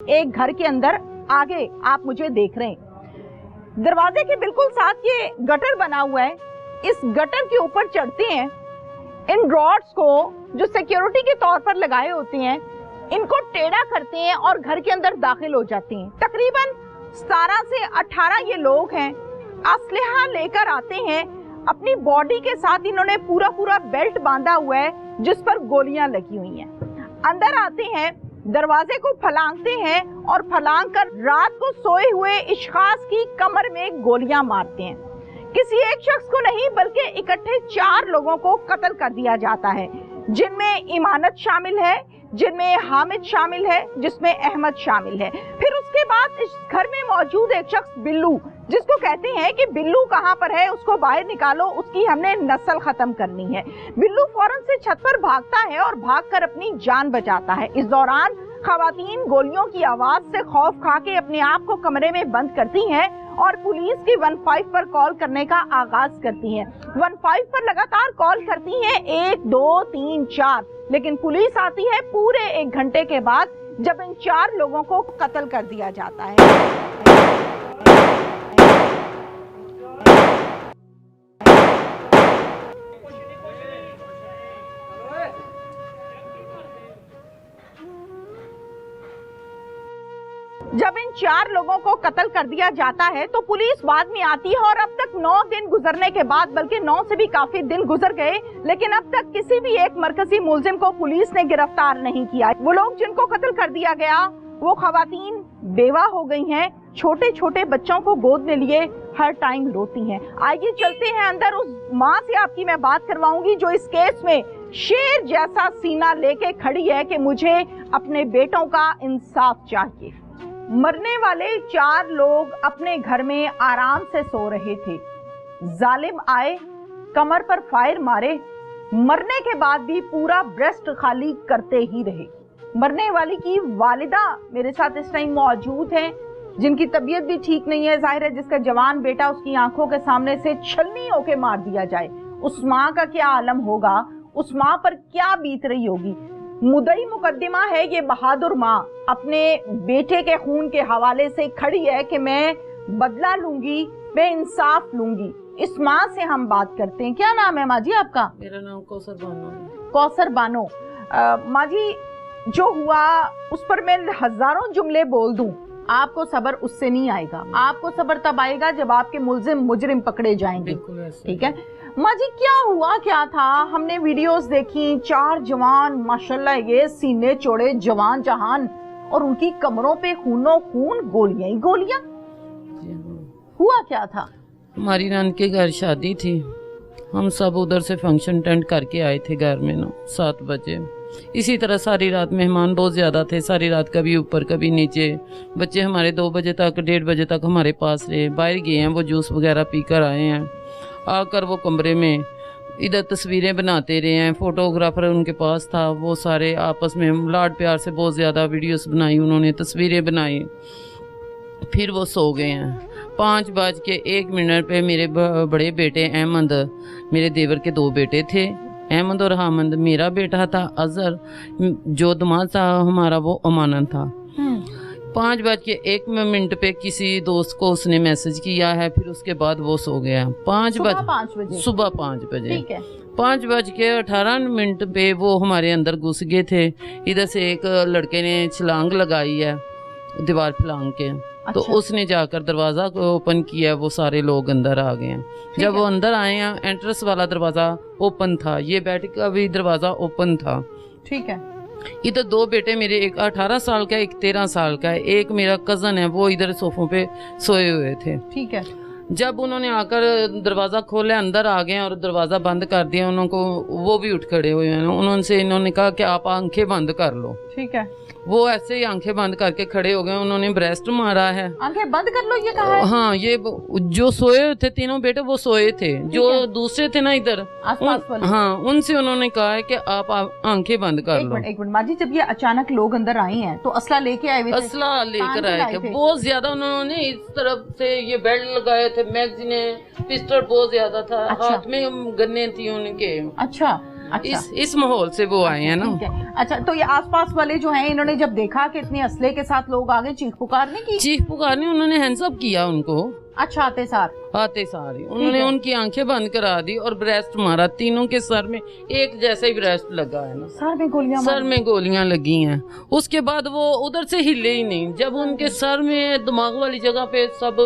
एक घर के अंदर आगे आप मुझे देख रहे हैं, दरवाजे के बिल्कुल साथ ये गटर बना हुआ है। इस गटर के ऊपर चढ़ते हैं, इन रॉड्स को जो सिक्योरिटी के तौर पर लगाए होते हैं इनको टेढ़ा करते हैं और घर के अंदर दाखिल हो जाते हैं। तकरीबन 17 से 18 ये लोग हैं, असलहा लेकर आते हैं। अपनी बॉडी के साथ इन्होंने पूरा बेल्ट बांधा हुआ है जिस पर गोलियां लगी हुई हैं। अंदर आते हैं, दरवाजे को फलांगते हैं और फलांग कर रात को सोए हुए इश्खास की कमर में गोलियां मारते हैं। किसी एक शख्स को नहीं बल्कि इकट्ठे 4 लोगों को कत्ल कर दिया जाता है, जिनमें इमानत शामिल है, जिनमें हामिद शामिल है, जिसमें अहमद शामिल है। फिर उसके बाद इस घर में मौजूद एक शख्स बिल्लू, जिसको कहते हैं कि बिल्लू कहाँ पर है, उसको बाहर निकालो, उसकी हमने नस्ल खत्म करनी है। बिल्लू फौरन से छत पर भागता है और भागकर अपनी जान बचाता है। इस दौरान खवातीन गोलियों की आवाज से खौफ खा के अपने आप को कमरे में बंद करती हैं और पुलिस की 15 पर कॉल करने का आगाज करती हैं। 15 पर लगातार कॉल करती हैं, 1 2 3 4, लेकिन पुलिस आती है पूरे 1 घंटे के बाद, जब इन 4 लोगों को कत्ल कर दिया जाता है। जब इन 4 लोगों को कत्ल कर दिया जाता है तो पुलिस बाद में आती है और अब तक 9 दिन गुजरने के बाद, बल्कि 9 से भी काफी दिन गुजर गए, लेकिन अब तक किसी भी एक मरकजी मुलजिम को पुलिस ने गिरफ्तार नहीं किया। वो लोग जिनको कत्ल कर दिया गया वो खवातीन बेवा हो गई हैं, छोटे छोटे बच्चों को गोद में लिए हर टाइम रोती हैं। आइए चलते हैं अंदर, उस माँ से आपकी मैं बात करवाऊंगी जो इस केस में शेर जैसा सीना लेके खड़ी है कि मुझे अपने बेटों का इंसाफ चाहिए। मरने वाले 4 लोग अपने घर में आराम से सो रहे थे। जालिम आए, कमर पर फायर मारे, मरने के बाद भी पूरा ब्रेस्ट खाली करते ही रहे। मरने वाली की वालिदा मेरे साथ इस टाइम मौजूद है, जिनकी तबीयत भी ठीक नहीं है। जाहिर है जिसका जवान बेटा उसकी आंखों के सामने से छलनी होके मार दिया जाए, उस माँ का क्या आलम होगा, उस माँ पर क्या बीत रही होगी। मुद्दई मुकद्दमा है ये बहादुर माँ, अपने बेटे के खून के हवाले से खड़ी है कि मैं बदला लूंगी, मैं इंसाफ लूंगी। इस माँ से हम बात करते हैं। क्या नाम है माँ जी आपका? मेरा नाम कौसर बानो है। कौसर बानो। माँ जी, जो हुआ उस पर मैं हजारों जुमले बोल दूं, आपको सब्र उससे नहीं आएगा। आपको सब्र तब आएगा जब आपके मुजरिम पकड़े जाएंगे। ठीक है माँ जी, क्या हुआ क्या था? हमने वीडियोस देखी, 4 जवान माशाल्लाह, ये सीने चौड़े जवान जहान, और उनकी कमरों पे खूनो खून, गोलियां ही गोलियां। हुआ क्या था? हमारी नान के घर शादी थी, हम सब उधर से फंक्शन अटेंड करके आए थे घर में ना 7 बजे। इसी तरह सारी रात मेहमान बहुत ज़्यादा थे, सारी रात कभी ऊपर कभी नीचे। बच्चे हमारे 2 बजे तक 1:30 बजे तक हमारे पास रहे। बाहर गए हैं, वो जूस वगैरह पी कर आए हैं। आकर वो कमरे में इधर तस्वीरें बनाते रहे हैं। फोटोग्राफर उनके पास था, वो सारे आपस में लाड प्यार से बहुत ज़्यादा वीडियोस बनाई, उन्होंने तस्वीरें बनाई। फिर वो सो गए हैं। 5:01 पे मेरे बड़े बेटे अहमद, मेरे देवर के 2 बेटे थे, अहमद और हामद। मेरा बेटा था अजहर, जो दामाद था हमारा वो अमानत था। 5:01 पे किसी दोस्त को उसने मैसेज किया है, फिर उसके बाद वो सो गया। सुबह 5 बजे 5:18 पे वो हमारे अंदर घुस गए थे। इधर से एक लड़के ने छलांग लगाई है दीवार फलांग के। अच्छा। तो उसने जाकर दरवाजा ओपन किया, वो सारे लोग अंदर आ गए हैं। जब वो अंदर आए हैं, एंट्रेंस वाला दरवाजा ओपन था, ये बैठ का भी दरवाजा ओपन था। ठीक है। इधर 2 बेटे मेरे, एक 18 साल का, एक 13 साल का है, एक मेरा कजन है, वो इधर सोफों पे सोए हुए थे। ठीक है। जब उन्होंने आकर दरवाजा खोला, अंदर आ गए और दरवाजा बंद कर दिया, उनको वो भी उठ खड़े हुए हैं। उन्होंने इन्होंने कहा कि आप आंखें बंद कर लो। ठीक है। वो ऐसे ही आंखें बंद करके खड़े हो गए। उन्होंने ब्रेस्ट मारा है। आंखें बंद कर लो ये कहा है? हाँ, ये जो सोए थे तीनों बेटे वो सोए थे, जो दूसरे थे ना इधर हाँ, उनसे उन्होंने कहा है कि आप आंखें बंद कर लो। एक मिनट माँ जी, जब ये अचानक लोग अंदर आए हैं तो असला लेके आए हुए थे? असला लेकर आए थे बहुत ज्यादा। उन्होंने इस तरफ से ये बेल्ट लगाए थे, मैगजीने, पिस्टल बहुत ज्यादा था। हाथ में गन्ने थी उनके। अच्छा, अच्छा। इस माहौल से वो आए हैं ना। ठीक है। अच्छा, तो ये आसपास वाले जो हैं, इन्होंने जब देखा कि इतने असले के साथ लोग आगे, चीख पुकारने की? चीख पुकारने, उन्होंने हैंड्सअप किया उनको। अच्छा, आते सारी उन्होंने उनकी आंखें बंद करा दी और ब्रेस्ट मारा। तीनों के सर में एक जैसा ही ब्रेस्ट लगा है ना, सर में गोलियां लगी हैं। उसके बाद वो उधर से हिले ही नहीं। जब उनके सर में दिमाग वाली जगह पे सब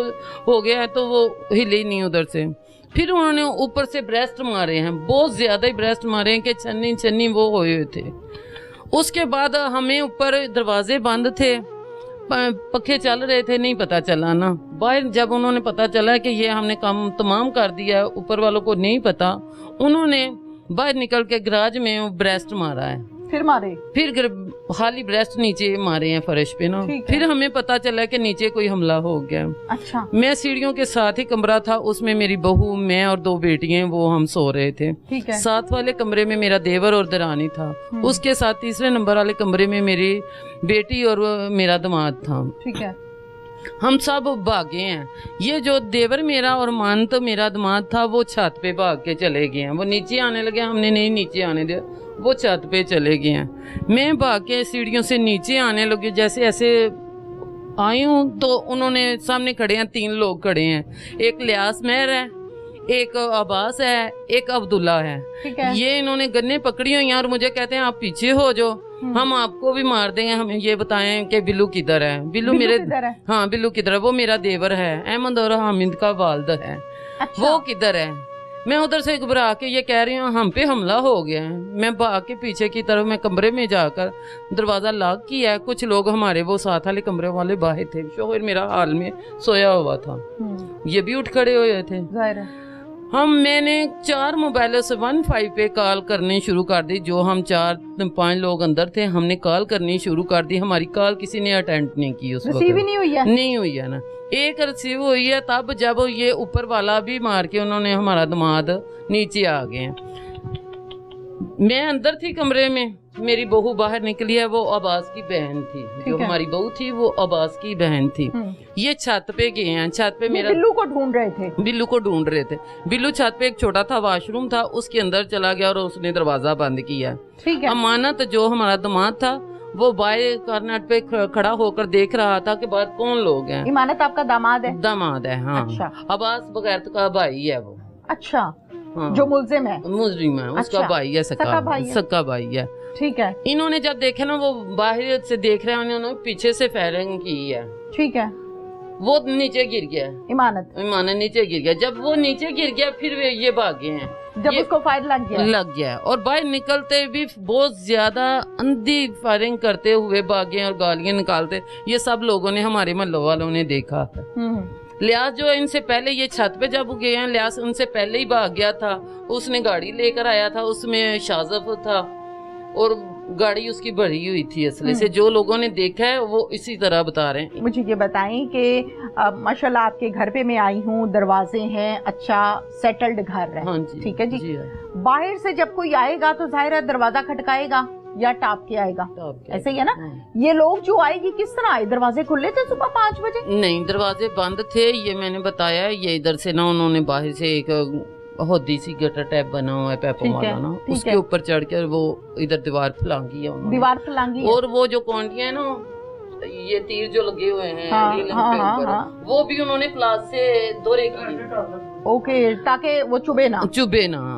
हो गया है तो वो हिले ही नहीं उधर से। फिर उन्होंने ऊपर से ब्रेस्ट मारे हैं, बहुत ज्यादा ही ब्रेस्ट मारे हैं कि छन्नी छन्नी वो हुए थे। उसके बाद हमें ऊपर दरवाजे बंद थे, पखे चल रहे थे, नहीं पता चला ना। बाहर जब उन्होंने पता चला कि ये हमने काम तमाम कर दिया, ऊपर वालों को नहीं पता, उन्होंने बाहर निकल के गैराज में ब्रेस्ट मारा है। फिर मारे? फिर खाली ब्रेस्ट नीचे मारे हैं फर्श पे ना। फिर हमें पता चला कि नीचे कोई हमला हो गया। अच्छा। मैं सीढ़ियों के साथ ही कमरा था, उसमें मेरी बहू, मैं और 2 बेटियां, वो हम सो रहे थे। ठीक है। साथ वाले कमरे में मेरा देवर और दरानी था। उसके साथ तीसरे नंबर वाले कमरे में मेरी बेटी और मेरा दामाद था। ठीक है। हम सब भागे हैं। ये जो देवर मेरा और मानत मेरा दामाद था, वो छत पे भाग के चले गए हैं। वो नीचे आने लगे, हमने नहीं नीचे आने दिया, वो छत पे चले गए हैं। मैं भाग के सीढ़ियों से नीचे आने लगी। जैसे ऐसे आई हूँ तो उन्होंने सामने खड़े हैं, 3 लोग खड़े हैं। एक लियास मेहर है, एक अब्बास है, एक अब्दुल्ला है। ये इन्होंने गन्ने पकड़ी हुई हैं और मुझे कहते हैं आप पीछे हो जो, हम आपको भी मार देंगे। हमें ये बताएं कि बिल्लू किधर है। बिल्लू मेरे किधर है? हाँ, बिल्लू किधर है? वो मेरा देवर है, अहमद और हामिद का वालिद है। अच्छा। वो किधर है? मैं उधर से घबरा के ये कह रही हूँ हम पे हमला हो गया है। मैं भाग के पीछे की तरफ मैं कमरे में जाकर दरवाजा लॉक किया है। कुछ लोग हमारे वो साथ वाले कमरे वाले बाहर थे। शोहर मेरा हाल में सोया हुआ था, ये भी उठ खड़े हुए थे। मैंने 4 मोबाइलों से 15 पे कॉल करनी शुरू कर दी। जो हम 4-5 लोग अंदर थे, हमने कॉल करनी शुरू कर दी। हमारी कॉल किसी ने अटेंड नहीं की। उस वक्त रिसीव नहीं हुई है? नहीं हुई है ना। एक रिसीव हुई है तब जब ये ऊपर वाला भी मार के उन्होंने हमारा दामाद नीचे आ गए हैं। मैं अंदर थी कमरे में, मेरी बहू बाहर निकली है। वो अब्बास की बहन थी, जो हमारी बहू थी वो अब्बास की बहन थी। ये छत पे गए हैं। छत पे मेरा बिल्लू को ढूंढ रहे थे। बिल्लू छत पे एक छोटा था वॉशरूम था, उसके अंदर चला गया और उसने दरवाजा बंद किया। ठीक है। अमानत जो हमारा दामाद था वो बाहर कॉर्नर पे खड़ा होकर देख रहा था कि बाहर कौन लोग हैं। इमानत आपका दामाद है? दामाद है, हाँ। अच्छा। अब्बास बगैर का भाई है वो। अच्छा। हाँ। जो मुल्जिम है? मुजरिम है। उसका भाई है, सका भाई है। ठीक है। इन्होंने जब देखा ना, वो बाहर से देख रहे हैं, उन्होंने पीछे से फायरिंग की है। ठीक है। वो नीचे गिर गया। इमानत नीचे गिर गया। जब वो नीचे गिर गया फिर ये भागे हैं। जब उसको फायर लग गया और बाहर निकलते भी बहुत ज्यादा अंधी फायरिंग करते हुए भागे और गालियां निकालते। ये सब लोगों ने, हमारे मोहल्ले वालों ने देखा। लियास जो है, इनसे पहले ये छत पे जब गए हैं, लियास उनसे पहले ही भाग गया था। उसने गाड़ी लेकर आया था, उसमें शाजफ था और गाड़ी उसकी भरी हुई थी असले से। जो लोगों ने देखा है वो इसी तरह बता रहे हैं। मुझे ये बताएं कि माशाल्लाह आपके घर पे मैं आई हूँ, दरवाजे हैं, अच्छा सेटल्ड घर है। हाँ जी, ठीक है जी, जी। बाहर से जब कोई आएगा तो जाहिर है दरवाजा खटकाएगा या टाप के आएगा, ऐसे ही है ना? ये लोग जो आएगी किस तरह आए? दरवाजे खुले थे सुबह 5 बजे? नहीं, दरवाजे बंद थे। ये मैंने बताया, ये इधर से ना उन्होंने बाहर से एक होदी सी गटर टाइप बना हुआ है पैपों वाला ना, उसके ऊपर चढ़ कर वो इधर दीवार फलांगी है उन्होंने। और वो जो कौंडियां है ना, ये तीर जो लगे हुए हैं वो भी उन्होंने प्लास से दोहरे की। ओके, ताकि वो चुभे ना।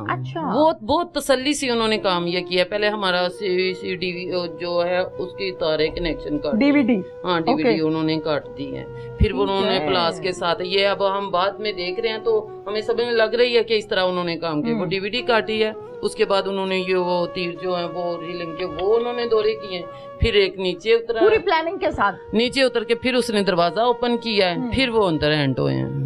अच्छा। बहुत तसल्ली से उन्होंने काम ये किया। पहले हमारा सीडी जो है उसकी तारे कनेक्शन काट, डीवीडी, हाँ डीवीडी उन्होंने काट दी है। फिर उन्होंने प्लास के साथ ये, अब हम बाद में देख रहे हैं तो हमें समझ लग रही है कि इस तरह उन्होंने काम किया। वो डीवीडी काटी है, उसके बाद उन्होंने ये वो तीर जो है वो रीलिंग के वो उन्होंने दौरे किए। फिर एक नीचे उतरा, पूरी प्लानिंग के साथ नीचे उतर के फिर उसने दरवाजा ओपन किया है। फिर वो अंदर एंटर हुए हैं।